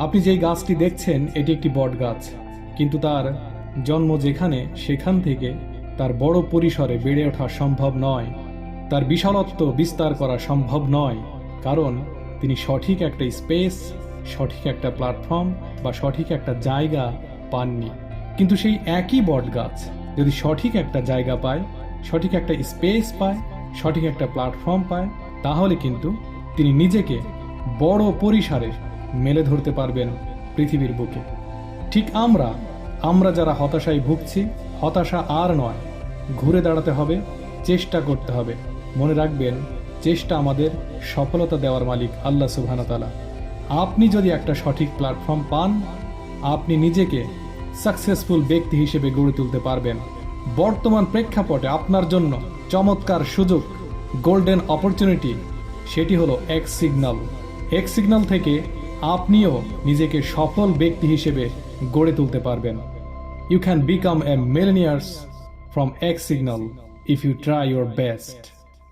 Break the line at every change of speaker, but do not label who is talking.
আপনি যেই গাছটি দেখছেন এটি একটি বট গাছ, কিন্তু তার জন্ম যেখানে সেখান থেকে তার বড় পরিসরে বেড়ে ওঠা সম্ভব নয়, তার বিশালত্ব বিস্তার করা সম্ভব নয়, কারণ তিনি সঠিক একটা স্পেস, সঠিক একটা প্ল্যাটফর্ম বা সঠিক একটা জায়গা পাননি। কিন্তু সেই একই বট গাছ যদি সঠিক একটা জায়গা পায়, সঠিক একটা স্পেস পায়, সঠিক একটা প্ল্যাটফর্ম পায়, তাহলে কিন্তু তিনি নিজেকে বড় পরিসরে মেলে ধরতে পারবেন পৃথিবীর বুকে। ঠিক আমরা যারা হতাশায় ভুগছি, হতাশা আর নয়, ঘুরে দাঁড়াতে হবে, চেষ্টা করতে হবে। মনে রাখবেন, চেষ্টা আমাদের সফলতা দেওয়ার মালিক আল্লাহ সুবহানাহু ওয়া তাআলা। আপনি যদি একটা সঠিক প্ল্যাটফর্ম পান, আপনি নিজেকে সাকসেসফুল ব্যক্তি হিসেবে গড়ে তুলতে পারবেন। বর্তমান প্রেক্ষাপটে আপনার জন্য চমৎকার সুযোগ, গোল্ডেন অপরচুনিটি, সেটি হলো এক্স সিগন্যাল। এক্স সিগন্যাল থেকে আপনিও নিজেকে সফল ব্যক্তি হিসেবে গড়ে তুলতে পারবেন। You can become a millionaires from X signal if you try your best.